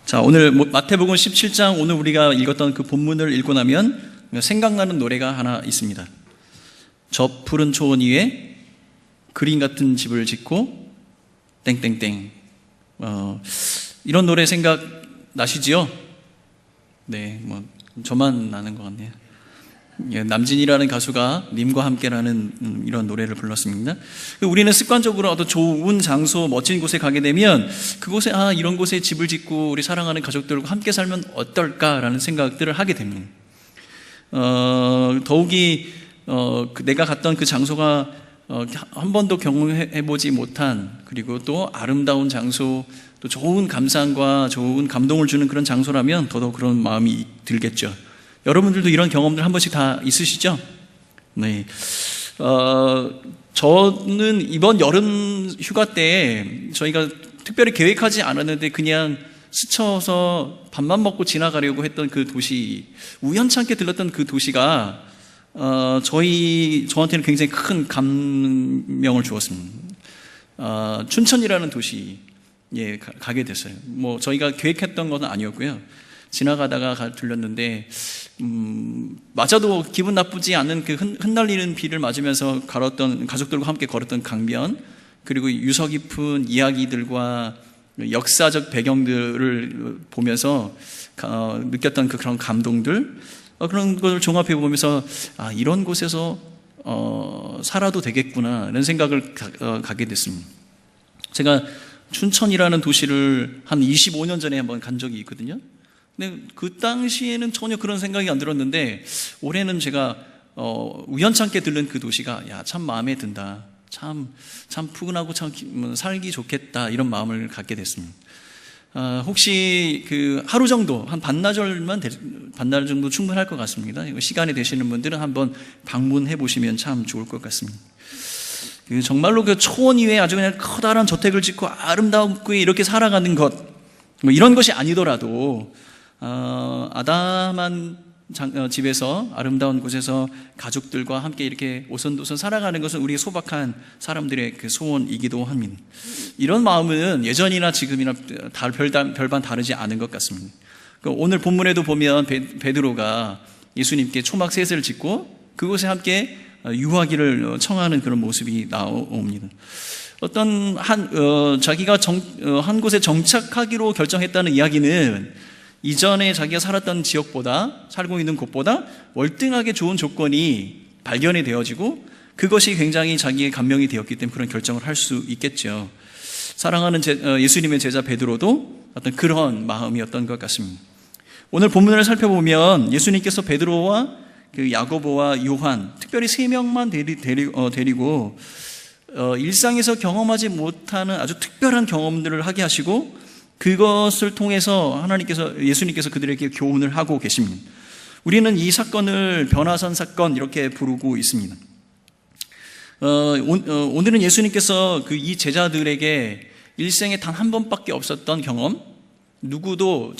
자, 오늘 마태복음 17장 오늘 우리가 읽었던 그 본문을 읽고 나면 생각나는 노래가 하나 있습니다. 저 푸른 초원 위에 그림 같은 집을 짓고 땡땡땡. 이런 노래 생각 나시지요? 네, 저만 나는 것 같네요. 남진이라는 가수가 님과 함께라는 이런 노래를 불렀습니다. 우리는 습관적으로 어떤 좋은 장소, 멋진 곳에 가게 되면 그곳에 이런 곳에 집을 짓고 우리 사랑하는 가족들과 함께 살면 어떨까라는 생각들을 하게 됩니다. 더욱이 내가 갔던 그 장소가 한 번도 경험해보지 못한, 그리고 또 아름다운 장소, 또 좋은 감상과 좋은 감동을 주는 그런 장소라면 더더욱 그런 마음이 들겠죠. 여러분들도 이런 경험들 한 번씩 다 있으시죠? 네. 저는 이번 여름 휴가 때 저희가 특별히 계획하지 않았는데 그냥 스쳐서 밥만 먹고 지나가려고 했던 그 도시, 우연찮게 들렀던 그 도시가 저한테는 굉장히 큰 감명을 주었습니다. 춘천이라는 도시에 가게 됐어요. 저희가 계획했던 것은 아니었고요. 지나가다가 들렸는데 맞아도 기분 나쁘지 않은 그 흩날리는 비를 맞으면서 걸었던, 가족들과 함께 걸었던 강변, 그리고 유서 깊은 이야기들과 역사적 배경들을 보면서 느꼈던 그런 감동들, 그런 것을 종합해 보면서 이런 곳에서 살아도 되겠구나 이런 생각을 가게 됐습니다. 제가 춘천이라는 도시를 한 25년 전에 한번 간 적이 있거든요. 근데 그 당시에는 전혀 그런 생각이 안 들었는데 올해는 제가 우연찮게 들른 그 도시가 참 마음에 든다, 참 푸근하고 참 살기 좋겠다 이런 마음을 갖게 됐습니다. 혹시 그 하루 정도, 한 반나절 정도 충분할 것 같습니다. 시간이 되시는 분들은 한번 방문해 보시면 참 좋을 것 같습니다. 정말로 그 초원 위에 아주 그냥 커다란 저택을 짓고 아름답게 이렇게 살아가는 것, 이런 것이 아니더라도 아담한 집에서, 아름다운 곳에서 가족들과 함께 이렇게 오손도손 살아가는 것은 우리 소박한 사람들의 그 소원이기도 합니다. 이런 마음은 예전이나 지금이나 별반 다르지 않은 것 같습니다. 오늘 본문에도 보면 베드로가 예수님께 초막 셋을 짓고 그곳에 함께 유하기를 청하는 그런 모습이 나옵니다. 자기가 한 곳에 정착하기로 결정했다는 이야기는 이전에 자기가 살았던 지역보다, 살고 있는 곳보다 월등하게 좋은 조건이 발견이 되어지고 그것이 굉장히 자기의 감명이 되었기 때문에 그런 결정을 할 수 있겠죠. 사랑하는 예수님의 제자 베드로도 어떤 그런 마음이었던 것 같습니다. 오늘 본문을 살펴보면 예수님께서 베드로와 그 야고보와 요한, 특별히 3명만 데리고 일상에서 경험하지 못하는 아주 특별한 경험들을 하게 하시고 그것을 통해서 예수님께서 그들에게 교훈을 하고 계십니다. 우리는 이 사건을 변화산 사건 이렇게 부르고 있습니다. 오늘은 예수님께서 이 제자들에게 일생에 단 한 번밖에 없었던 경험, 누구도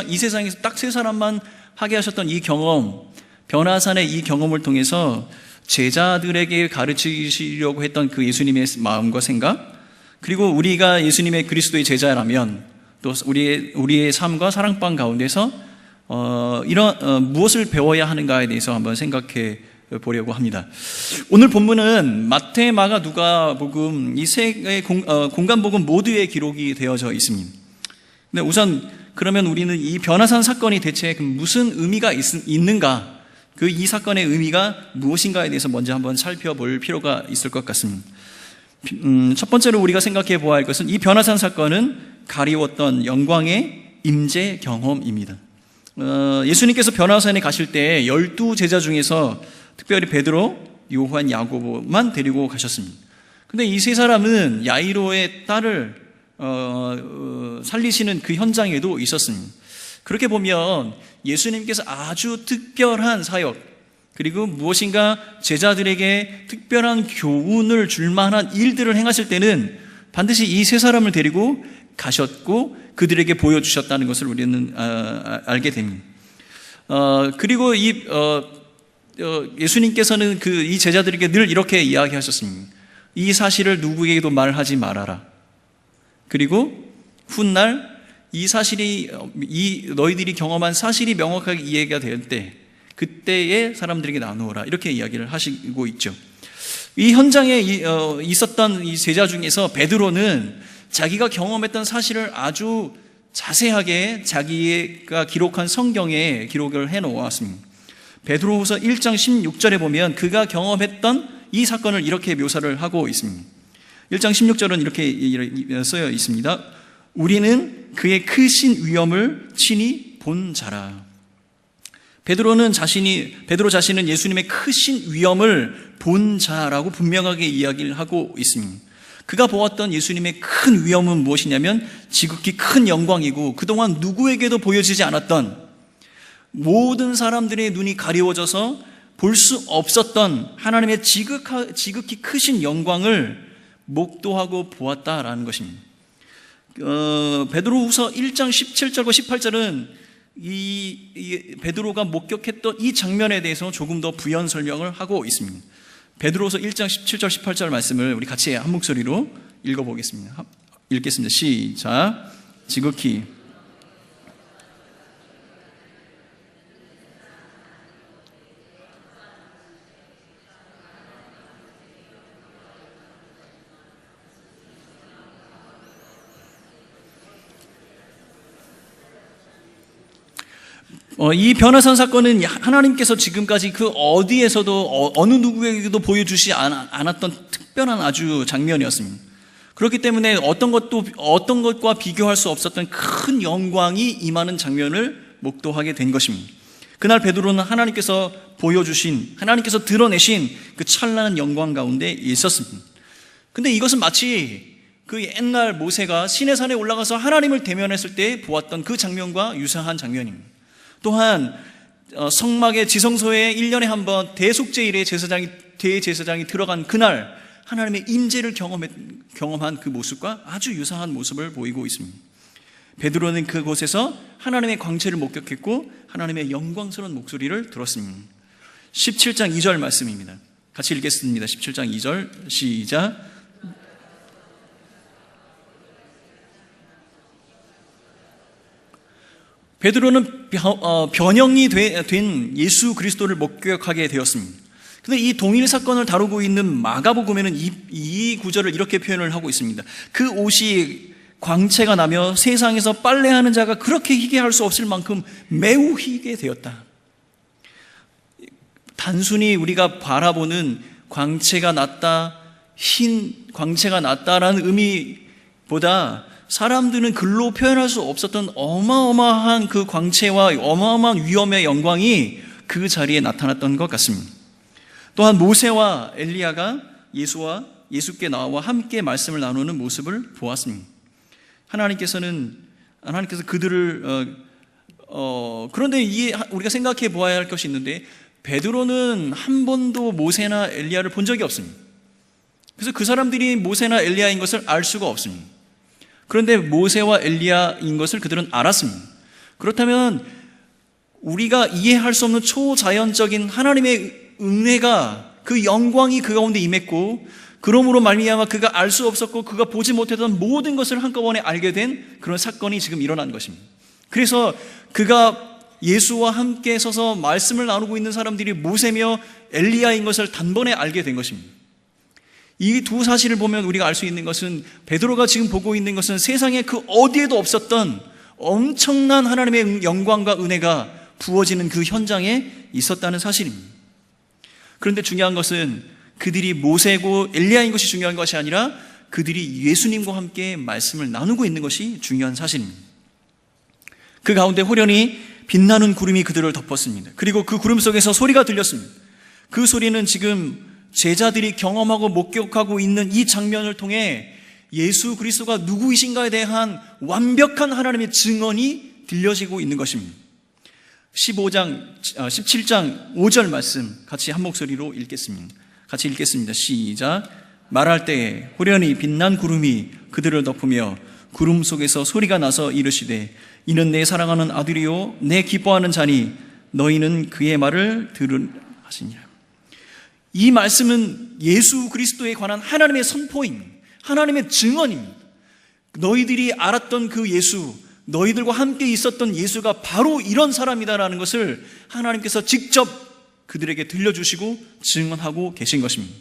이 세상에서 딱 3사람만 하게 하셨던 이 경험, 변화산의 이 경험을 통해서 제자들에게 가르치시려고 했던 그 예수님의 마음과 생각, 그리고 우리가 예수님의 그리스도의 제자라면 또 우리의 삶과 사랑방 가운데서 무엇을 배워야 하는가에 대해서 한번 생각해 보려고 합니다. 오늘 본문은 마태, 마가, 누가복음 이 세 개의 공간복음 모두의 기록이 되어져 있습니다. 근데 우선 그러면 우리는 이 변화산 사건이 대체 무슨 의미가 있는가, 이 사건의 의미가 무엇인가에 대해서 먼저 한번 살펴볼 필요가 있을 것 같습니다. 첫 번째로 우리가 생각해 보아야 할 것은 이 변화산 사건은 가리웠던 영광의 임재 경험입니다. 예수님께서 변화산에 가실 때 12제자 중에서 특별히 베드로, 요한, 야고보만 데리고 가셨습니다. 근데 이 3사람은 야이로의 딸을 살리시는 그 현장에도 있었습니다. 그렇게 보면 예수님께서 아주 특별한 사역, 그리고 무엇인가 제자들에게 특별한 교훈을 줄 만한 일들을 행하실 때는 반드시 이 3사람을 데리고 가셨고 그들에게 보여주셨다는 것을 우리는 알게 됩니다. 그리고 예수님께서는 이 제자들에게 늘 이렇게 이야기하셨습니다. 이 사실을 누구에게도 말하지 말아라. 그리고 훗날 이 사실이 너희들이 경험한 사실이 명확하게 이해가 될 때 그때에 사람들에게 나누어라, 이렇게 이야기를 하시고 있죠. 이 현장에 있었던 이 제자 중에서 베드로는 자기가 경험했던 사실을 아주 자세하게 자기가 기록한 성경에 기록을 해놓았습니다. 베드로후서 1장 16절에 보면 그가 경험했던 이 사건을 이렇게 묘사를 하고 있습니다. 1장 16절은 이렇게 쓰여 있습니다. 우리는 그의 크신 위엄을 친히 본 자라. 베드로 자신은 예수님의 크신 위엄을 본 자라고 분명하게 이야기를 하고 있습니다. 그가 보았던 예수님의 큰 위엄은 무엇이냐면 지극히 큰 영광이고 그동안 누구에게도 보여지지 않았던, 모든 사람들의 눈이 가리워져서 볼 수 없었던 하나님의 지극히 크신 영광을 목도하고 보았다라는 것입니다. 베드로후서 1장 17절과 18절은 이 베드로가 목격했던 이 장면에 대해서 조금 더 부연 설명을 하고 있습니다. 베드로후서 1장 17절 18절 말씀을 우리 같이 한 목소리로 읽어보겠습니다. 읽겠습니다. 시작. 지극히 이 변화산 사건은 하나님께서 지금까지 그 어디에서도 어느 누구에게도 보여주지 않았던 특별한 아주 장면이었습니다. 그렇기 때문에 어떤 것과 비교할 수 없었던 큰 영광이 임하는 장면을 목도하게 된 것입니다. 그날 베드로는 하나님께서 드러내신 그 찬란한 영광 가운데 있었습니다. 근데 이것은 마치 그 옛날 모세가 시내산에 올라가서 하나님을 대면했을 때 보았던 그 장면과 유사한 장면입니다. 또한 성막의 지성소에 1년에 한 번 대속제일에 대제사장이 들어간 그날 하나님의 임재를 경험한 그 모습과 아주 유사한 모습을 보이고 있습니다. 베드로는 그곳에서 하나님의 광채를 목격했고 하나님의 영광스러운 목소리를 들었습니다. 17장 2절 말씀입니다. 같이 읽겠습니다. 17장 2절 시작. 베드로는 변형이 된 예수 그리스도를 목격하게 되었습니다. 그런데 이 동일 사건을 다루고 있는 마가복음에는 이 구절을 이렇게 표현을 하고 있습니다. 그 옷이 광채가 나며 세상에서 빨래하는 자가 그렇게 희게 할 수 없을 만큼 매우 희게 되었다. 단순히 우리가 바라보는 광채가 났다, 흰 광채가 났다라는 의미보다 사람들은 글로 표현할 수 없었던 어마어마한 그 광채와 어마어마한 위엄의 영광이 그 자리에 나타났던 것 같습니다. 또한 모세와 엘리야가 예수께 나와 함께 말씀을 나누는 모습을 보았습니다. 하나님께서 그들을 그런데 우리가 생각해 보아야 할 것이 있는데 베드로는 한 번도 모세나 엘리야를 본 적이 없습니다. 그래서 그 사람들이 모세나 엘리야인 것을 알 수가 없습니다. 그런데 모세와 엘리야인 것을 그들은 알았습니다. 그렇다면 우리가 이해할 수 없는 초자연적인 하나님의 은혜가, 그 영광이 그 가운데 임했고 그러므로 말미암아 그가 알 수 없었고 그가 보지 못했던 모든 것을 한꺼번에 알게 된 그런 사건이 지금 일어난 것입니다. 그래서 그가 예수와 함께 서서 말씀을 나누고 있는 사람들이 모세며 엘리야인 것을 단번에 알게 된 것입니다. 이 두 사실을 보면 우리가 알 수 있는 것은 베드로가 지금 보고 있는 것은 세상에 그 어디에도 없었던 엄청난 하나님의 영광과 은혜가 부어지는 그 현장에 있었다는 사실입니다. 그런데 중요한 것은 그들이 모세고 엘리야인 것이 중요한 것이 아니라 그들이 예수님과 함께 말씀을 나누고 있는 것이 중요한 사실입니다. 그 가운데 호련히 빛나는 구름이 그들을 덮었습니다. 그리고 그 구름 속에서 소리가 들렸습니다. 그 소리는 지금 제자들이 경험하고 목격하고 있는 이 장면을 통해 예수 그리스도가 누구이신가에 대한 완벽한 하나님의 증언이 들려지고 있는 것입니다. 17장 5절 말씀 같이 한 목소리로 읽겠습니다. 같이 읽겠습니다. 시작. 말할 때에 호련히 빛난 구름이 그들을 덮으며 구름 속에서 소리가 나서 이르시되 이는 내 사랑하는 아들이요 내 기뻐하는 자니 너희는 그의 말을 들으라 하시니라. 이 말씀은 예수 그리스도에 관한 하나님의 선포입니다. 하나님의 증언입니다. 너희들이 알았던 그 예수, 너희들과 함께 있었던 예수가 바로 이런 사람이다라는 것을 하나님께서 직접 그들에게 들려주시고 증언하고 계신 것입니다.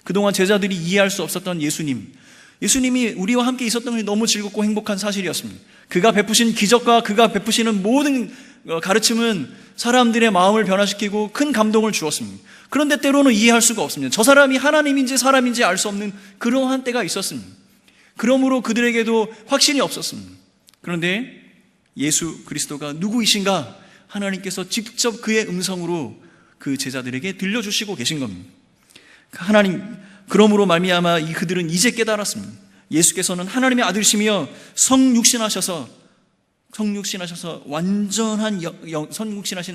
그동안 제자들이 이해할 수 없었던 예수님이 우리와 함께 있었던 것이 너무 즐겁고 행복한 사실이었습니다. 그가 베푸신 기적과 그가 베푸시는 모든 가르침은 사람들의 마음을 변화시키고 큰 감동을 주었습니다. 그런데 때로는 이해할 수가 없습니다. 저 사람이 하나님인지 사람인지 알 수 없는 그러한 때가 있었습니다. 그러므로 그들에게도 확신이 없었습니다. 그런데 예수 그리스도가 누구이신가? 하나님께서 직접 그의 음성으로 그 제자들에게 들려주시고 계신 겁니다. 그러므로 말미암아 그들은 이제 깨달았습니다. 예수께서는 하나님의 아들이시며 성육신하셔서 성육신하신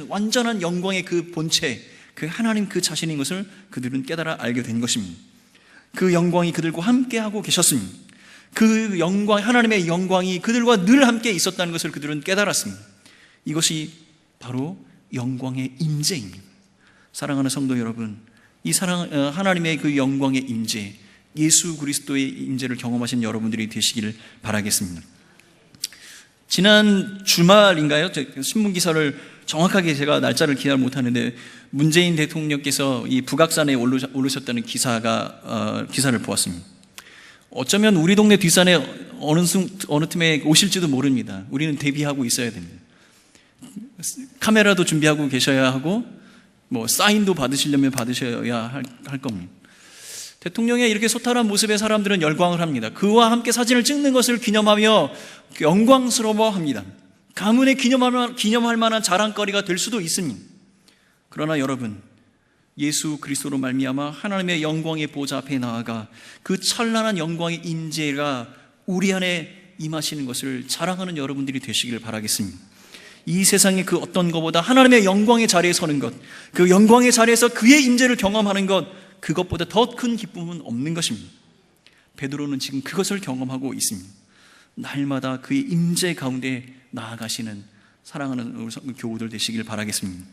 완전한 영광의 그 본체, 그 하나님 그 자신인 것을 그들은 깨달아 알게 된 것입니다. 그 영광이 그들과 함께하고 계셨습니다. 그 영광, 하나님의 영광이 그들과 늘 함께 있었다는 것을 그들은 깨달았습니다. 이것이 바로 영광의 임재입니다. 사랑하는 성도 여러분, 하나님의 그 영광의 임재, 예수 그리스도의 임재를 경험하신 여러분들이 되시기를 바라겠습니다. 지난 주말인가요? 신문기사를 정확하게 제가 날짜를 기억을 못하는데 문재인 대통령께서 이 북악산에 오르셨다는 기사를 보았습니다. 어쩌면 우리 동네 뒷산에 어느 틈에 오실지도 모릅니다. 우리는 대비하고 있어야 됩니다. 카메라도 준비하고 계셔야 하고 사인도 받으시려면 받으셔야 할 겁니다. 대통령의 이렇게 소탈한 모습에 사람들은 열광을 합니다. 그와 함께 사진을 찍는 것을 기념하며 영광스러워합니다. 가문에 기념할 만한 자랑거리가 될 수도 있습니다. 그러나 여러분, 예수 그리스도로 말미암아 하나님의 영광의 보좌 앞에 나아가 그 찬란한 영광의 임재가 우리 안에 임하시는 것을 자랑하는 여러분들이 되시기를 바라겠습니다. 이 세상의 그 어떤 것보다 하나님의 영광의 자리에 서는 것, 그 영광의 자리에서 그의 임재를 경험하는 것, 그것보다 더 큰 기쁨은 없는 것입니다. 베드로는 지금 그것을 경험하고 있습니다. 날마다 그의 임재 가운데 나아가시는 사랑하는 교우들 되시길 바라겠습니다.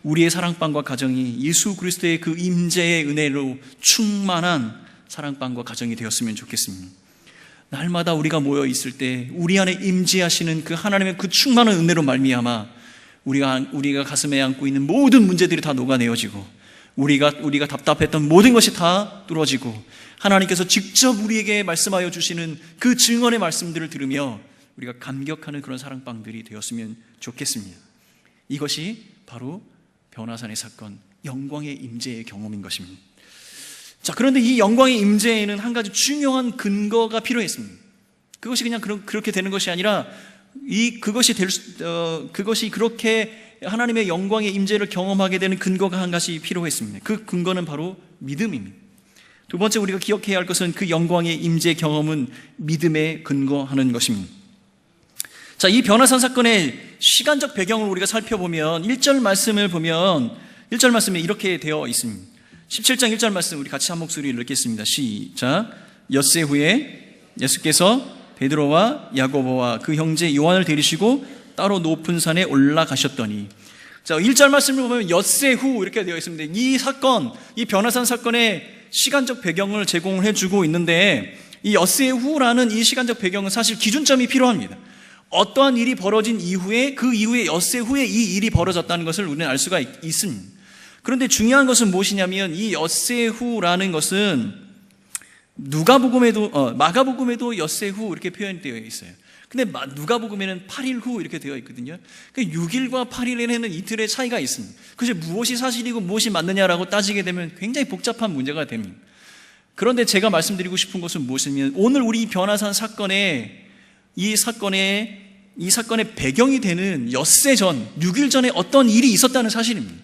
우리의 사랑방과 가정이 예수 그리스도의 그 임재의 은혜로 충만한 사랑방과 가정이 되었으면 좋겠습니다. 날마다 우리가 모여 있을 때 우리 안에 임재하시는 그 하나님의 그 충만한 은혜로 말미암아 우리가 가슴에 안고 있는 모든 문제들이 다 녹아내어지고 우리가 답답했던 모든 것이 다 뚫어지고 하나님께서 직접 우리에게 말씀하여 주시는 그 증언의 말씀들을 들으며 우리가 감격하는 그런 사랑방들이 되었으면 좋겠습니다. 이것이 바로 변화산의 사건, 영광의 임재의 경험인 것입니다. 자, 그런데 이 영광의 임재에는 한 가지 중요한 근거가 필요했습니다. 그것이 그냥 그렇게 되는 것이 아니라 그것이 그렇게 하나님의 영광의 임재를 경험하게 되는 근거가 한 가지 필요했습니다. 그 근거는 바로 믿음입니다. 두 번째 우리가 기억해야 할 것은 그 영광의 임재 경험은 믿음에 근거하는 것입니다. 자, 이 변화산 사건의 시간적 배경을 우리가 살펴보면 1절 말씀을 보면 1절 말씀에 이렇게 되어 있습니다. 17장 1절 말씀 우리 같이 한 목소리를 읽겠습니다. 시작. 엿새 후에 예수께서 베드로와 야고보와 그 형제 요한을 데리시고 따로 높은 산에 올라가셨더니, 자, 1절 말씀을 보면 엿새 후 이렇게 되어 있습니다. 이 사건, 이 변화산 사건의 시간적 배경을 제공을 해주고 있는데 이 엿새 후라는 이 시간적 배경은 사실 기준점이 필요합니다. 어떠한 일이 벌어진 이후에 그 이후에 엿새 후에 이 일이 벌어졌다는 것을 우리는 알 수가 있습니다. 그런데 중요한 것은 무엇이냐면 이 엿새 후라는 것은 마가복음에도 엿새 후 이렇게 표현되어 있어요. 근데 누가복음에는 8일 후 이렇게 되어 있거든요. 그러니까 6일과 8일에는 이틀의 차이가 있습니다. 그것이 무엇이 사실이고 무엇이 맞느냐라고 따지게 되면 굉장히 복잡한 문제가 됩니다. 그런데 제가 말씀드리고 싶은 것은 무엇이냐면 오늘 우리 변화산 사건의 이 사건의 배경이 되는 엿새 전, 6일 전에 어떤 일이 있었다는 사실입니다.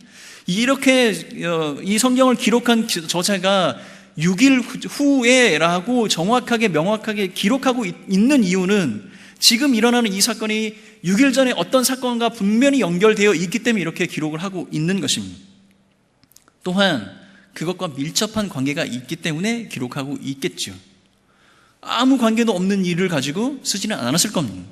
이렇게 이 성경을 기록한 저자가 6일 후에라고 정확하게 명확하게 기록하고 있는 이유는 지금 일어나는 이 사건이 6일 전에 어떤 사건과 분명히 연결되어 있기 때문에 이렇게 기록을 하고 있는 것입니다. 또한 그것과 밀접한 관계가 있기 때문에 기록하고 있겠죠. 아무 관계도 없는 일을 가지고 쓰지는 않았을 겁니다.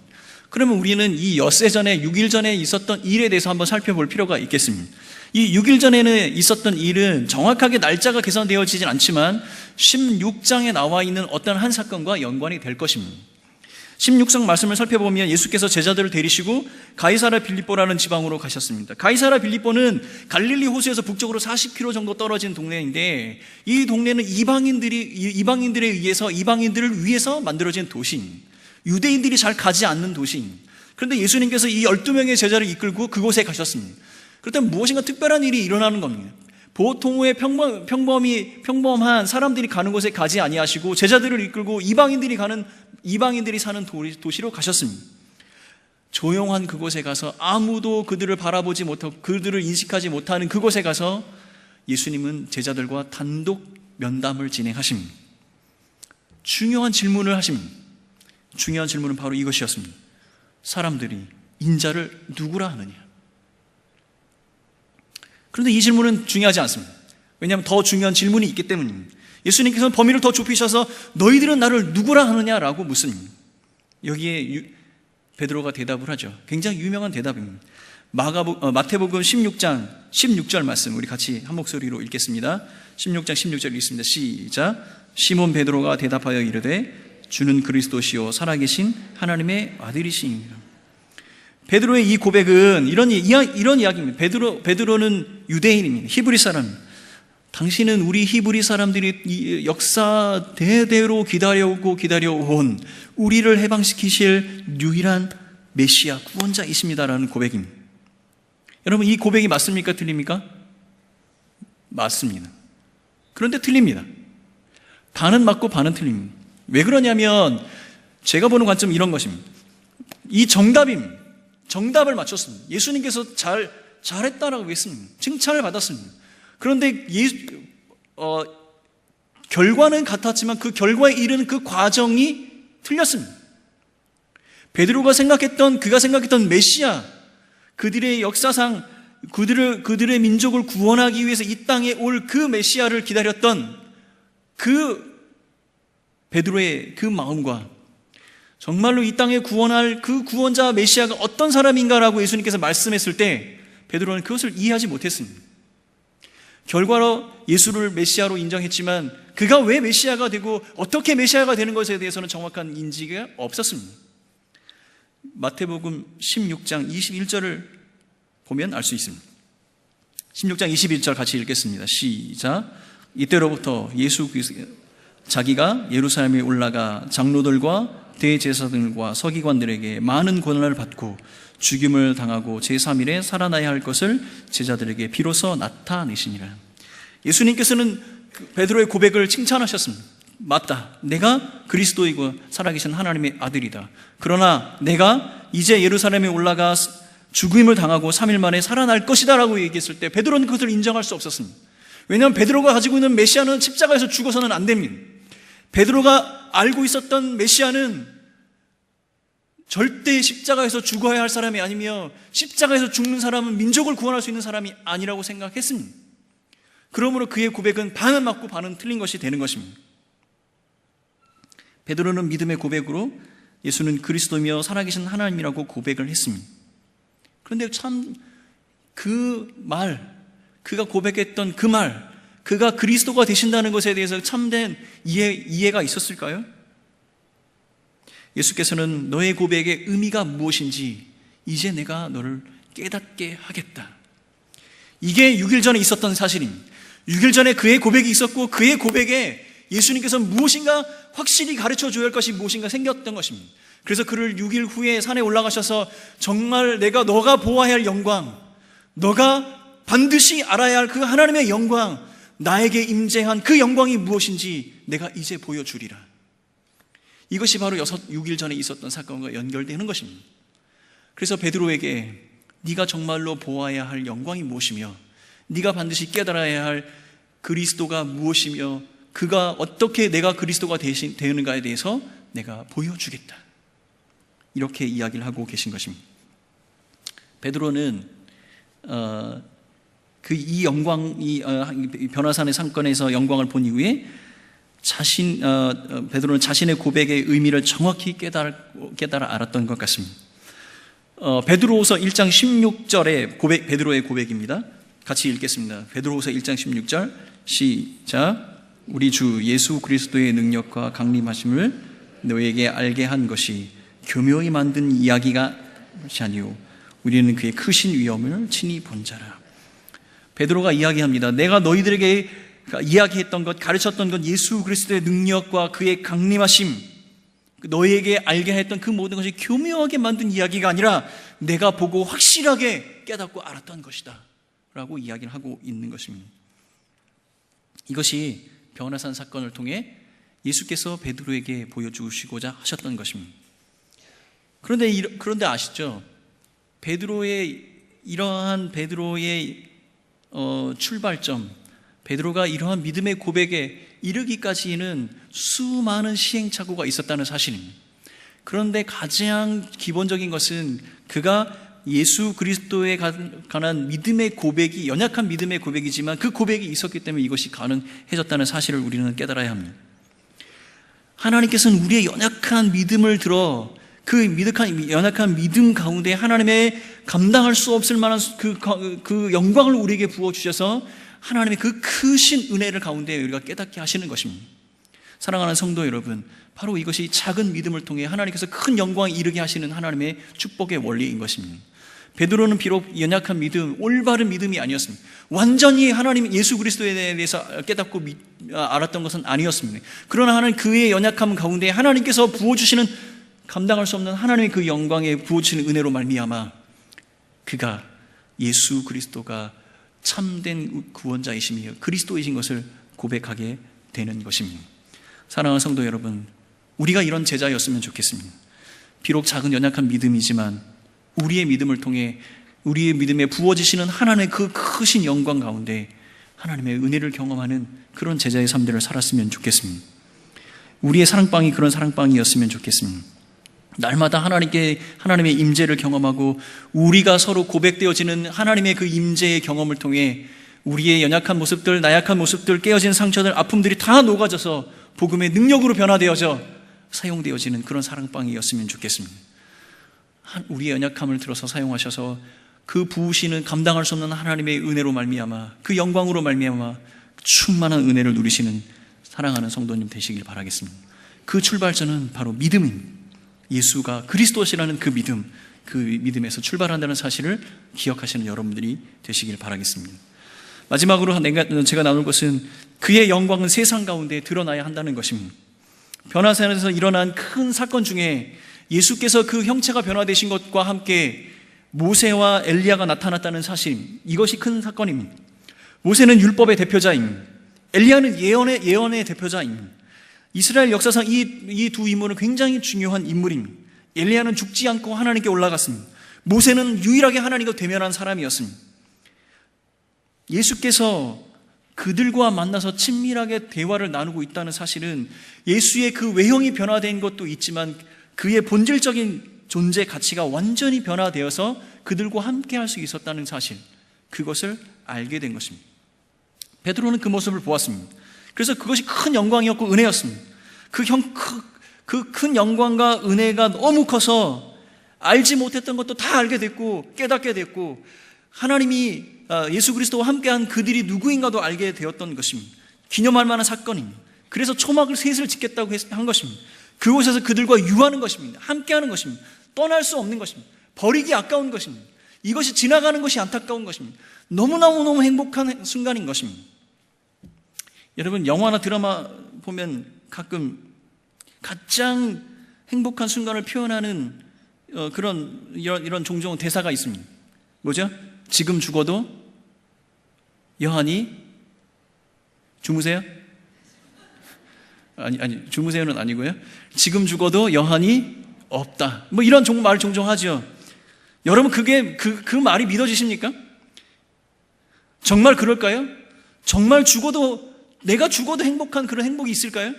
그러면 우리는 이 엿새 전에 6일 전에 있었던 일에 대해서 한번 살펴볼 필요가 있겠습니다. 이 6일 전에는 있었던 일은 정확하게 날짜가 계산되어지진 않지만 16장에 나와 있는 어떤 한 사건과 연관이 될 것입니다. 16장 말씀을 살펴보면 예수께서 제자들을 데리시고 가이사랴 빌립보라는 지방으로 가셨습니다. 가이사랴 빌립보는 갈릴리 호수에서 북쪽으로 40km 정도 떨어진 동네인데, 이 동네는 이방인들에 의해서, 이방인들을 위해서 만들어진 도시인, 유대인들이 잘 가지 않는 도시인. 그런데 예수님께서 이 12명의 제자를 이끌고 그곳에 가셨습니다. 그렇다면 무엇인가 특별한 일이 일어나는 겁니다. 보통의 평범한 사람들이 가는 곳에 가지 아니하시고 제자들을 이끌고 이방인들이 사는 도시로 가셨습니다. 조용한 그곳에 가서 아무도 그들을 바라보지 못하고 그들을 인식하지 못하는 그곳에 가서 예수님은 제자들과 단독 면담을 진행하십니다. 중요한 질문을 하십니다. 중요한 질문은 바로 이것이었습니다. 사람들이 인자를 누구라 하느냐? 그런데 이 질문은 중요하지 않습니다. 왜냐하면 더 중요한 질문이 있기 때문입니다. 예수님께서는 범위를 더 좁히셔서 너희들은 나를 누구라 하느냐라고 묻습니다. 여기에 베드로가 대답을 하죠. 굉장히 유명한 대답입니다. 마태복음 16장 16절 말씀 우리 같이 한 목소리로 읽겠습니다. 16장 16절 읽습니다. 시작. 시몬 베드로가 대답하여 이르되 주는 그리스도시요 살아계신 하나님의 아들이시니라. 베드로의 이 고백은 이런 이야기입니다. 베드로는 유대인입니다. 히브리 사람. 당신은 우리 히브리 사람들이 역사 대대로 기다려온 우리를 해방시키실 유일한 메시아 구원자이십니다라는 고백입니다. 여러분, 이 고백이 맞습니까? 틀립니까? 맞습니다. 그런데 틀립니다. 반은 맞고 반은 틀립니다. 왜 그러냐면 제가 보는 관점은 이런 것입니다. 이 정답입니다. 정답을 맞췄습니다. 예수님께서 잘했다라고 했습니다. 칭찬을 받았습니다. 그런데 결과는 같았지만 그 결과에 이르는 그 과정이 틀렸습니다. 베드로가 생각했던 메시아, 그들의 역사상 그들의 민족을 구원하기 위해서 이 땅에 올 그 메시아를 기다렸던 그 베드로의 그 마음과 정말로 이 땅에 구원할 그 구원자 메시아가 어떤 사람인가라고 예수님께서 말씀했을 때 베드로는 그것을 이해하지 못했습니다. 결과로 예수를 메시아로 인정했지만 그가 왜 메시아가 되고 어떻게 메시아가 되는 것에 대해서는 정확한 인지가 없었습니다. 마태복음 16장 21절을 보면 알 수 있습니다. 16장 21절 같이 읽겠습니다. 시작. 이때로부터 예수 자기가 예루살렘에 올라가 장로들과 대제사장들과 서기관들에게 많은 고난을 받고 죽임을 당하고 제3일에 살아나야 할 것을 제자들에게 비로소 나타내시니라. 예수님께서는 베드로의 고백을 칭찬하셨습니다. 맞다. 내가 그리스도이고 살아계신 하나님의 아들이다. 그러나 내가 이제 예루살렘에 올라가 죽임을 당하고 3일 만에 살아날 것이다 라고 얘기했을 때 베드로는 그것을 인정할 수 없었습니다. 왜냐하면 베드로가 가지고 있는 메시아는 십자가에서 죽어서는 안 됩니다. 베드로가 알고 있었던 메시아는 절대 십자가에서 죽어야 할 사람이 아니며 십자가에서 죽는 사람은 민족을 구원할 수 있는 사람이 아니라고 생각했습니다. 그러므로 그의 고백은 반은 맞고 반은 틀린 것이 되는 것입니다. 베드로는 믿음의 고백으로 예수는 그리스도이며 살아계신 하나님이라고 고백을 했습니다. 그런데 참 그가 고백했던 그 말, 그가 그리스도가 되신다는 것에 대해서 참된 이해가 있었을까요? 예수께서는 너의 고백의 의미가 무엇인지 이제 내가 너를 깨닫게 하겠다. 이게 6일 전에 있었던 사실입니다. 6일 전에 그의 고백이 있었고 그의 고백에 예수님께서 무엇인가 확실히 가르쳐줘야 할 것이 무엇인가 생겼던 것입니다. 그래서 그를 6일 후에 산에 올라가셔서 정말 너가 보아야 할 영광, 너가 반드시 알아야 할 그 하나님의 영광, 나에게 임재한 그 영광이 무엇인지 내가 이제 보여주리라. 이것이 바로 6일 전에 있었던 사건과 연결되는 것입니다. 그래서 베드로에게 네가 정말로 보아야 할 영광이 무엇이며 네가 반드시 깨달아야 할 그리스도가 무엇이며 그가 어떻게 내가 그리스도가 되는가에 대해서 내가 보여주겠다. 이렇게 이야기를 하고 계신 것입니다. 베드로는 이 영광, 이 변화산의 사건에서 영광을 본 이후에 베드로는 자신의 고백의 의미를 정확히 깨달아 알았던 것 같습니다. 베드로후서 1장 16절의 베드로의 고백입니다. 같이 읽겠습니다. 베드로후서 1장 16절 시작. 우리 주 예수 그리스도의 능력과 강림하심을 너에게 알게 한 것이 교묘히 만든 이야기가 아니오 우리는 그의 크신 위엄을 친히 본 자라. 베드로가 이야기합니다. 내가 너희들에게 이야기했던 것, 가르쳤던 것, 예수 그리스도의 능력과 그의 강림하심, 너희에게 알게 했던 그 모든 것이 교묘하게 만든 이야기가 아니라 내가 보고 확실하게 깨닫고 알았던 것이다 라고 이야기를 하고 있는 것입니다. 이것이 변화산 사건을 통해 예수께서 베드로에게 보여주시고자 하셨던 것입니다. 그런데 아시죠? 이러한 베드로의 출발점, 베드로가 이러한 믿음의 고백에 이르기까지는 수많은 시행착오가 있었다는 사실입니다. 그런데 가장 기본적인 것은 그가 예수 그리스도에 관한 믿음의 고백이 연약한 믿음의 고백이지만 그 고백이 있었기 때문에 이것이 가능해졌다는 사실을 우리는 깨달아야 합니다. 하나님께서는 우리의 연약한 믿음을 들어 그 연약한 믿음 가운데 하나님의 감당할 수 없을 만한 그 영광을 우리에게 부어주셔서 하나님의 그 크신 은혜를 가운데 우리가 깨닫게 하시는 것입니다. 사랑하는 성도 여러분, 바로 이것이 작은 믿음을 통해 하나님께서 큰 영광에 이르게 하시는 하나님의 축복의 원리인 것입니다. 베드로는 비록 연약한 믿음, 올바른 믿음이 아니었습니다. 완전히 하나님 예수 그리스도에 대해서 깨닫고 알았던 것은 아니었습니다. 그러나 하나님 그의 연약함 가운데 하나님께서 부어주시는 감당할 수 없는 하나님의 그 영광에 부어주시는 은혜로 말미암아 그가 예수 그리스도가 참된 구원자이시며 그리스도이신 것을 고백하게 되는 것입니다. 사랑하는 성도 여러분, 우리가 이런 제자였으면 좋겠습니다. 비록 작은 연약한 믿음이지만 우리의 믿음을 통해 우리의 믿음에 부어지시는 하나님의 그 크신 영광 가운데 하나님의 은혜를 경험하는 그런 제자의 삶들을 살았으면 좋겠습니다. 우리의 사랑방이 그런 사랑방이었으면 좋겠습니다. 날마다 하나님의 임재를 경험하고 우리가 서로 고백되어지는 하나님의 그 임재의 경험을 통해 우리의 연약한 모습들, 나약한 모습들, 깨어진 상처들, 아픔들이 다 녹아져서 복음의 능력으로 변화되어져 사용되어지는 그런 사랑방이었으면 좋겠습니다. 우리의 연약함을 들어서 사용하셔서 그 부으시는 감당할 수 없는 하나님의 은혜로 말미암아 그 영광으로 말미암아 충만한 은혜를 누리시는 사랑하는 성도님 되시길 바라겠습니다. 그 출발점은 바로 믿음입니다. 예수가 그리스도시라는 그 믿음에서 출발한다는 사실을 기억하시는 여러분들이 되시길 바라겠습니다. 마지막으로 제가 나눌 것은 그의 영광은 세상 가운데 드러나야 한다는 것입니다. 변화산에서 일어난 큰 사건 중에 예수께서 그 형체가 변화되신 것과 함께 모세와 엘리야가 나타났다는 사실, 이것이 큰 사건입니다. 모세는 율법의 대표자입니다. 엘리야는 예언의 대표자입니다. 이스라엘 역사상 이 두 인물은 굉장히 중요한 인물입니다. 엘리야는 죽지 않고 하나님께 올라갔습니다. 모세는 유일하게 하나님과 대면한 사람이었습니다. 예수께서 그들과 만나서 친밀하게 대화를 나누고 있다는 사실은 예수의 그 외형이 변화된 것도 있지만 그의 본질적인 존재 가치가 완전히 변화되어서 그들과 함께 할 수 있었다는 사실, 그것을 알게 된 것입니다. 베드로는 그 모습을 보았습니다. 그래서 그것이 큰 영광이었고 은혜였습니다. 그 큰 영광과 은혜가 너무 커서 알지 못했던 것도 다 알게 됐고 깨닫게 됐고 하나님이 예수 그리스도와 함께한 그들이 누구인가도 알게 되었던 것입니다. 기념할 만한 사건입니다. 그래서 초막을 셋을 짓겠다고 한 것입니다. 그곳에서 그들과 유하는 것입니다. 함께하는 것입니다. 떠날 수 없는 것입니다. 버리기 아까운 것입니다. 이것이 지나가는 것이 안타까운 것입니다. 너무너무 행복한 순간인 것입니다. 여러분, 영화나 드라마 보면 가끔 가장 행복한 순간을 표현하는 이런 종종 대사가 있습니다. 뭐죠? 지금 죽어도 여한이 주무세요? 아니 주무세요는 아니고요. 지금 죽어도 여한이 없다. 뭐 이런 말을 종종 하죠. 여러분, 그게 그 말이 믿어지십니까? 정말 그럴까요? 정말 내가 죽어도 행복한 그런 행복이 있을까요?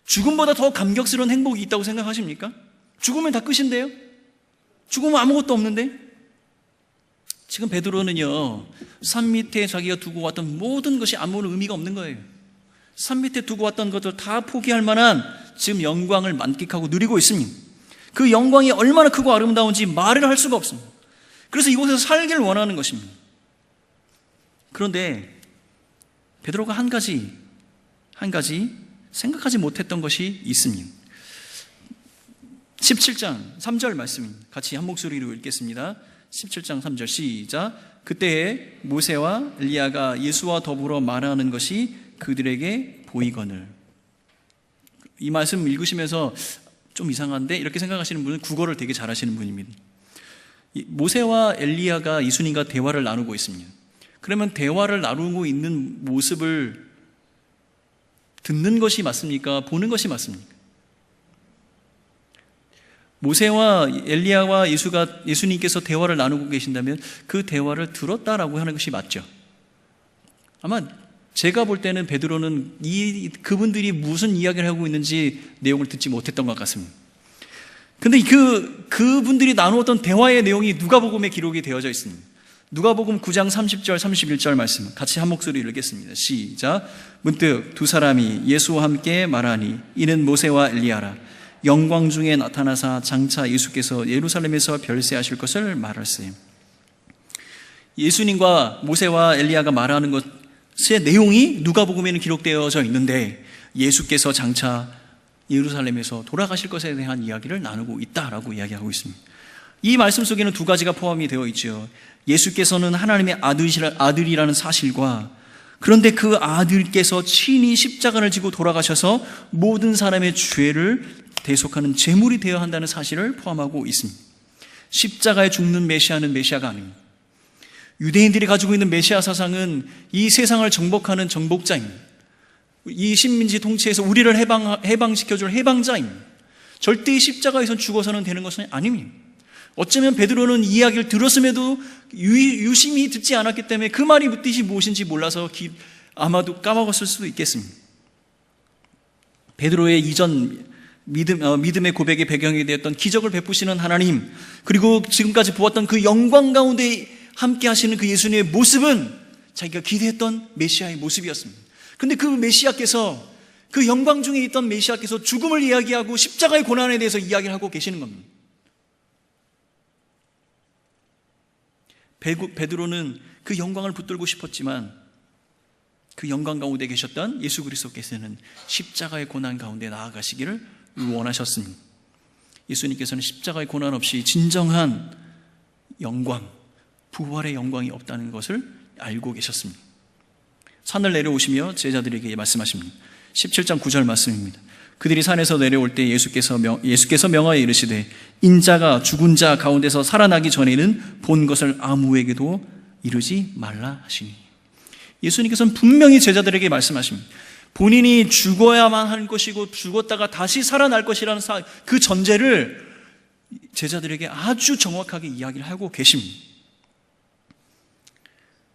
죽음보다 더 감격스러운 행복이 있다고 생각하십니까? 죽으면 다 끝인데요? 죽으면 아무것도 없는데? 지금 베드로는요, 산 밑에 자기가 두고 왔던 모든 것이 아무런 의미가 없는 거예요. 산 밑에 두고 왔던 것을 다 포기할 만한 지금 영광을 만끽하고 누리고 있습니다. 그 영광이 얼마나 크고 아름다운지 말을 할 수가 없습니다. 그래서 이곳에서 살기를 원하는 것입니다. 그런데 베드로가 한 가지 생각하지 못했던 것이 있습니다. 17장 3절 말씀 같이 한 목소리로 읽겠습니다. 17장 3절 시작. 그때에 모세와 엘리야가 예수와 더불어 말하는 것이 그들에게 보이거늘. 이 말씀 읽으시면서 좀 이상한데 이렇게 생각하시는 분은 국어를 되게 잘하시는 분입니다. 모세와 엘리야가 예수님과 대화를 나누고 있습니다. 그러면 대화를 나누고 있는 모습을 듣는 것이 맞습니까? 보는 것이 맞습니까? 모세와 엘리야와 예수님께서 대화를 나누고 계신다면 그 대화를 들었다라고 하는 것이 맞죠. 아마 제가 볼 때는 베드로는 그분들이 무슨 이야기를 하고 있는지 내용을 듣지 못했던 것 같습니다. 근데 그분들이 나누었던 대화의 내용이 누가복음에 기록이 되어져 있습니다. 누가복음 9장 30절 31절 말씀 같이 한 목소리로 읽겠습니다. 시작. 문득 두 사람이 예수와 함께 말하니 이는 모세와 엘리야라. 영광 중에 나타나사 장차 예수께서 예루살렘에서 별세하실 것을 말할세. 예수님과 모세와 엘리야가 말하는 것의 내용이 누가복음에는 기록되어져 있는데 예수께서 장차 예루살렘에서 돌아가실 것에 대한 이야기를 나누고 있다라고 이야기하고 있습니다. 이 말씀 속에는 두 가지가 포함이 되어 있죠. 예수께서는 하나님의 아들이라는 사실과 그런데 그 아들께서 친히 십자가를 지고 돌아가셔서 모든 사람의 죄를 대속하는 제물이 되어야 한다는 사실을 포함하고 있습니다. 십자가에 죽는 메시아는 메시아가 아닙니다. 유대인들이 가지고 있는 메시아 사상은 이 세상을 정복하는 정복자입니다. 이 식민지 통치에서 우리를 해방시켜줄 해방자입니다. 절대 십자가에서 죽어서는 되는 것은 아닙니다. 어쩌면 베드로는 이 이야기를 들었음에도 유심히 듣지 않았기 때문에 그 말이 뜻이 무엇인지 몰라서 아마도 까먹었을 수도 있겠습니다. 베드로의 이전 믿음의 고백의 배경이 되었던 기적을 베푸시는 하나님, 그리고 지금까지 보았던 그 영광 가운데 함께 하시는 그 예수님의 모습은 자기가 기대했던 메시아의 모습이었습니다. 근데 그 메시아께서, 그 영광 중에 있던 메시아께서 죽음을 이야기하고 십자가의 고난에 대해서 이야기를 하고 계시는 겁니다. 베드로는 그 영광을 붙들고 싶었지만 그 영광 가운데 계셨던 예수 그리스도께서는 십자가의 고난 가운데 나아가시기를 원하셨습니다. 예수님께서는 십자가의 고난 없이 진정한 영광, 부활의 영광이 없다는 것을 알고 계셨습니다. 산을 내려오시며 제자들에게 말씀하십니다. 17장 9절 말씀입니다. 그들이 산에서 내려올 때 예수께서 명하여 이르시되 인자가 죽은 자 가운데서 살아나기 전에는 본 것을 아무에게도 이르지 말라 하시니. 예수님께서는 분명히 제자들에게 말씀하십니다. 본인이 죽어야만 할 것이고 죽었다가 다시 살아날 것이라는 그 전제를 제자들에게 아주 정확하게 이야기를 하고 계십니다.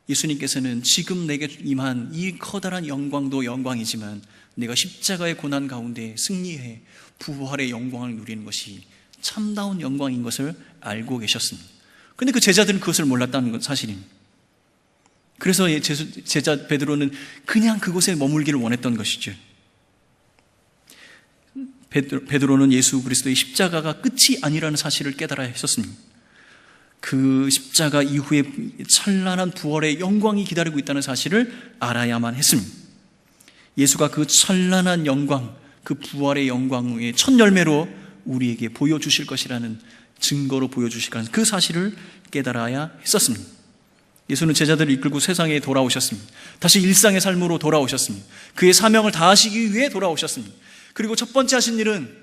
예수님께서는 지금 내게 임한 이 커다란 영광도 영광이지만 내가 십자가의 고난 가운데 승리해 부활의 영광을 누리는 것이 참다운 영광인 것을 알고 계셨습니다. 그런데 그 제자들은 그것을 몰랐다는 것 사실입니다. 그래서 제자 베드로는 그냥 그곳에 머물기를 원했던 것이죠. 베드로는 예수 그리스도의 십자가가 끝이 아니라는 사실을 깨달아야 했었습니다. 그 십자가 이후에 찬란한 부활의 영광이 기다리고 있다는 사실을 알아야만 했습니다. 예수가 그 찬란한 영광, 그 부활의 영광의 첫 열매로 우리에게 보여주실 것이라는 증거로 보여주실 것이라는 그 사실을 깨달아야 했었습니다. 예수는 제자들을 이끌고 세상에 돌아오셨습니다. 다시 일상의 삶으로 돌아오셨습니다. 그의 사명을 다하시기 위해 돌아오셨습니다. 그리고 첫 번째 하신 일은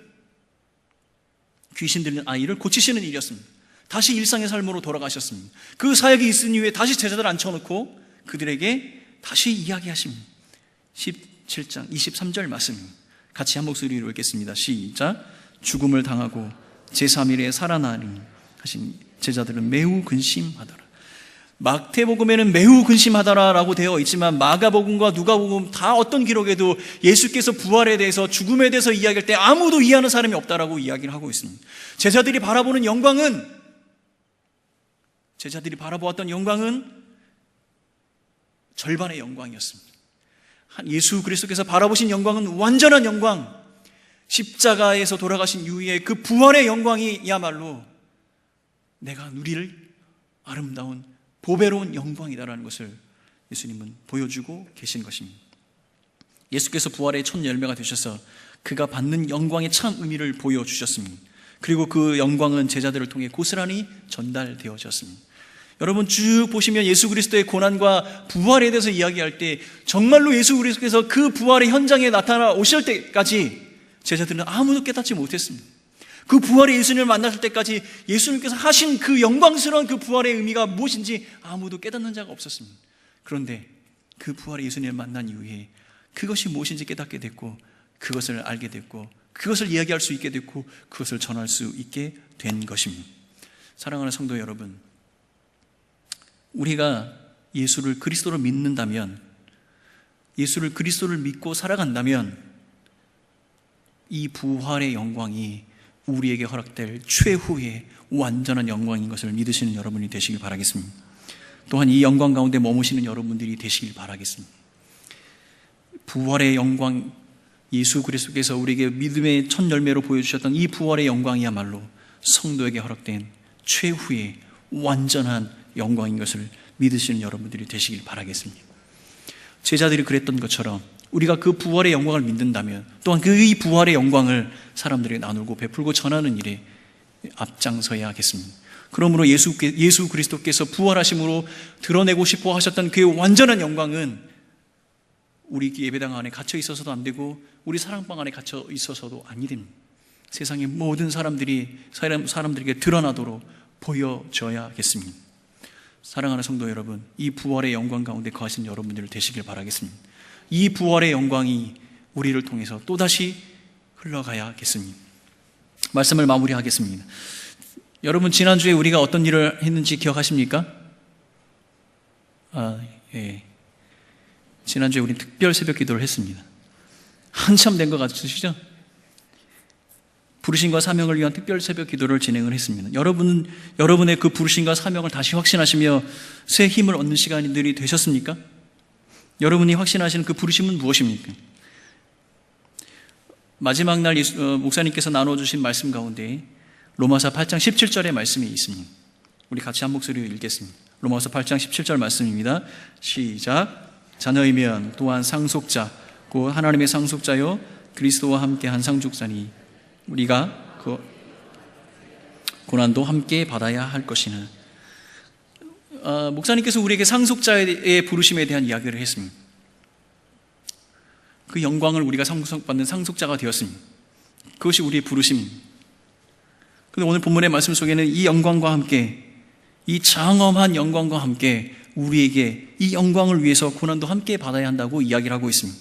귀신 들린 아이를 고치시는 일이었습니다. 다시 일상의 삶으로 돌아가셨습니다. 그 사역이 있은 이후에 다시 제자들을 앉혀놓고 그들에게 다시 이야기하십니다. 17장 23절 말씀입니다. 같이 한 목소리로 읽겠습니다. 시작. 죽음을 당하고 제3일에 살아나니 하신 제자들은 매우 근심하더라. 마태복음에는 매우 근심하더라라고 되어 있지만 마가복음과 누가복음 다 어떤 기록에도 예수께서 부활에 대해서, 죽음에 대해서 이야기할 때 아무도 이해하는 사람이 없다라고 이야기를 하고 있습니다. 제자들이 바라보는 영광은, 제자들이 바라보았던 영광은 절반의 영광이었습니다. 예수 그리스도께서 바라보신 영광은 완전한 영광, 십자가에서 돌아가신 이후에 그 부활의 영광이야말로 내가 누릴 아름다운 보배로운 영광이다라는 것을 예수님은 보여주고 계신 것입니다. 예수께서 부활의 첫 열매가 되셔서 그가 받는 영광의 참 의미를 보여주셨습니다. 그리고 그 영광은 제자들을 통해 고스란히 전달되어졌습니다. 여러분 쭉 보시면 예수 그리스도의 고난과 부활에 대해서 이야기할 때 정말로 예수 그리스도께서 그 부활의 현장에 나타나 오실 때까지 제자들은 아무도 깨닫지 못했습니다. 그 부활의 예수님을 만났을 때까지 예수님께서 하신 그 영광스러운 그 부활의 의미가 무엇인지 아무도 깨닫는 자가 없었습니다. 그런데 그 부활의 예수님을 만난 이후에 그것이 무엇인지 깨닫게 됐고, 그것을 알게 됐고, 그것을 이야기할 수 있게 됐고, 그것을 전할 수 있게 된 것입니다. 사랑하는 성도 여러분, 우리가 예수를 그리스도로 믿는다면, 예수를 그리스도를 믿고 살아간다면 이 부활의 영광이 우리에게 허락될 최후의 완전한 영광인 것을 믿으시는 여러분이 되시길 바라겠습니다. 또한 이 영광 가운데 머무시는 여러분들이 되시길 바라겠습니다. 부활의 영광, 예수 그리스도께서 우리에게 믿음의 첫 열매로 보여주셨던 이 부활의 영광이야말로 성도에게 허락된 최후의 완전한 영광인 것을 믿으시는 여러분들이 되시길 바라겠습니다. 제자들이 그랬던 것처럼 우리가 그 부활의 영광을 믿는다면 또한 그 이 부활의 영광을 사람들에게 나누고 베풀고 전하는 일에 앞장서야 하겠습니다. 그러므로 예수 그리스도께서 부활하심으로 드러내고 싶어 하셨던 그 완전한 영광은 우리 예배당 안에 갇혀 있어서도 안 되고 우리 사랑방 안에 갇혀 있어서도 아니 됩니다. 세상의 모든 사람들에게 드러나도록 보여줘야 하겠습니다. 사랑하는 성도 여러분, 이 부활의 영광 가운데 거하신 여러분들 되시길 바라겠습니다. 이 부활의 영광이 우리를 통해서 또다시 흘러가야겠습니다. 말씀을 마무리하겠습니다. 여러분, 지난주에 우리가 어떤 일을 했는지 기억하십니까? 지난주에 우리 특별 새벽 기도를 했습니다. 한참 된 것 같으시죠? 부르심과 사명을 위한 특별 새벽 기도를 진행을 했습니다. 여러분의 그 부르심과 사명을 다시 확신하시며 새 힘을 얻는 시간들이 되셨습니까? 여러분이 확신하시는 그 부르심은 무엇입니까? 마지막 날 목사님께서 나눠주신 말씀 가운데 로마서 8장 17절의 말씀이 있습니다. 우리 같이 한 목소리로 읽겠습니다. 로마서 8장 17절 말씀입니다. 시작. 자녀이면 또한 상속자, 곧 하나님의 상속자요 그리스도와 함께한 상속자니 우리가 그 고난도 함께 받아야 할 것이는. 목사님께서 우리에게 상속자의 부르심에 대한 이야기를 했습니다. 그 영광을 우리가 상속받는 상속자가 되었습니다. 그것이 우리의 부르심입니다. 그런데 오늘 본문의 말씀 속에는 이 영광과 함께, 이 장엄한 영광과 함께 우리에게 이 영광을 위해서 고난도 함께 받아야 한다고 이야기를 하고 있습니다.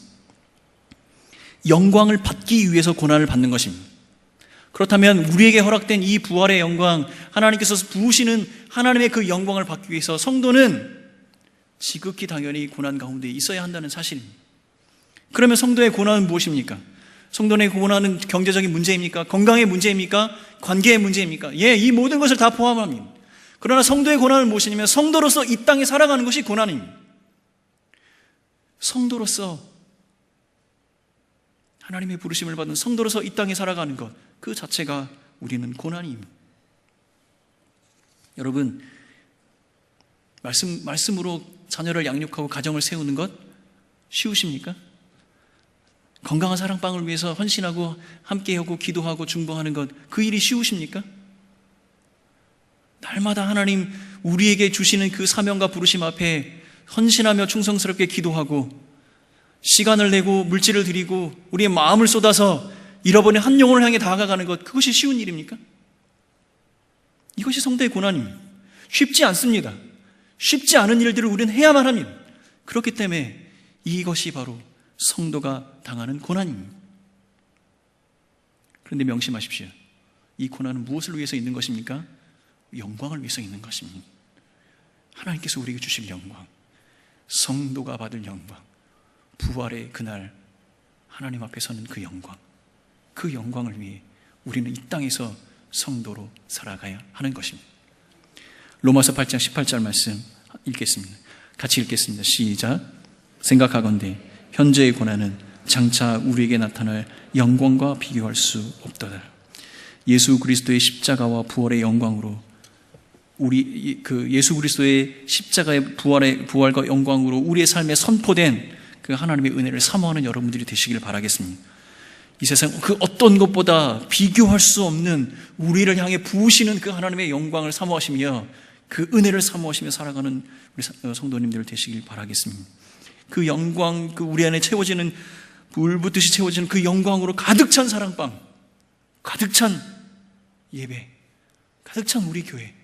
영광을 받기 위해서 고난을 받는 것입니다. 그렇다면 우리에게 허락된 이 부활의 영광, 하나님께서 부으시는 하나님의 그 영광을 받기 위해서 성도는 지극히 당연히 고난 가운데 있어야 한다는 사실입니다. 그러면 성도의 고난은 무엇입니까? 성도의 고난은 경제적인 문제입니까? 건강의 문제입니까? 관계의 문제입니까? 이 모든 것을 다 포함합니다. 그러나 성도의 고난은 무엇이냐면 성도로서 이 땅에 살아가는 것이 고난입니다. 성도로서 하나님의 부르심을 받은 성도로서 이 땅에 살아가는 것, 그 자체가 우리는 고난입니다. 여러분, 말씀으로 자녀를 양육하고 가정을 세우는 것 쉬우십니까? 건강한 사랑방을 위해서 헌신하고 함께하고 기도하고 중보하는 것, 그 일이 쉬우십니까? 날마다 하나님 우리에게 주시는 그 사명과 부르심 앞에 헌신하며 충성스럽게 기도하고 시간을 내고 물질을 드리고 우리의 마음을 쏟아서 잃어버린 한 영혼을 향해 다가가는 것, 그것이 쉬운 일입니까? 이것이 성도의 고난입니다. 쉽지 않습니다. 쉽지 않은 일들을 우리는 해야만 합니다. 그렇기 때문에 이것이 바로 성도가 당하는 고난입니다. 그런데 명심하십시오. 이 고난은 무엇을 위해서 있는 것입니까? 영광을 위해서 있는 것입니다. 하나님께서 우리에게 주실 영광, 성도가 받을 영광, 부활의 그날 하나님 앞에 서는 그 영광, 그 영광을 위해 우리는 이 땅에서 성도로 살아가야 하는 것입니다. 로마서 8장 18절 말씀 읽겠습니다. 같이 읽겠습니다. 시작. 생각하건대 현재의 고난은 장차 우리에게 나타날 영광과 비교할 수 없도다. 예수 그리스도의 십자가와 부활의 영광으로 예수 그리스도의 십자가의 부활과 영광으로 우리의 삶에 선포된 그 하나님의 은혜를 사모하는 여러분들이 되시기를 바라겠습니다. 이 세상 그 어떤 것보다 비교할 수 없는 우리를 향해 부으시는 그 하나님의 영광을 사모하시며 그 은혜를 사모하시며 살아가는 우리 성도님들 되시길 바라겠습니다. 그 영광, 그 우리 안에 채워지는 불붙듯이 채워지는 그 영광으로 가득 찬 사랑방, 가득 찬 예배, 가득 찬 우리 교회,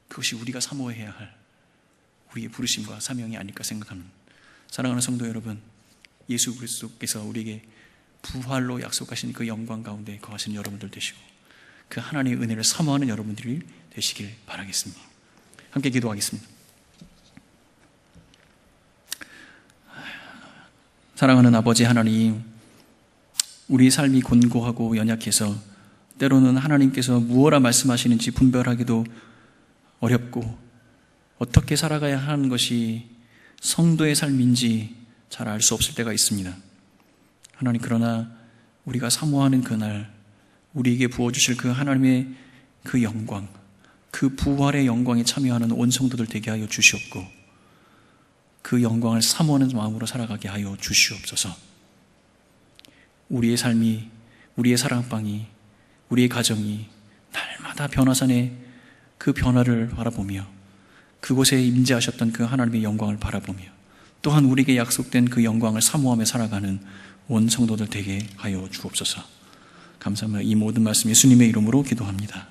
그것이 우리가 사모해야 할 우리의 부르심과 사명이 아닐까 생각합니다. 사랑하는 성도 여러분, 예수 그리스도께서 우리에게 부활로 약속하신 그 영광 가운데 거하시는 여러분들 되시고 그 하나님의 은혜를 사모하는 여러분들이 되시길 바라겠습니다. 함께 기도하겠습니다. 사랑하는 아버지 하나님, 우리 삶이 곤고하고 연약해서 때로는 하나님께서 무엇라 말씀하시는지 분별하기도 어렵고 어떻게 살아가야 하는 것이 성도의 삶인지 잘 알 수 없을 때가 있습니다. 하나님, 그러나 우리가 사모하는 그날 우리에게 부어주실 그 하나님의 그 영광, 그 부활의 영광에 참여하는 온 성도들 되게 하여 주시옵고 그 영광을 사모하는 마음으로 살아가게 하여 주시옵소서. 우리의 삶이, 우리의 사랑방이, 우리의 가정이 날마다 변화산의 그 변화를 바라보며 그곳에 임재하셨던 그 하나님의 영광을 바라보며 또한 우리에게 약속된 그 영광을 사모하며 살아가는 온 성도들 되게 하여 주옵소서. 감사합니다. 이 모든 말씀 예수님의 이름으로 기도합니다.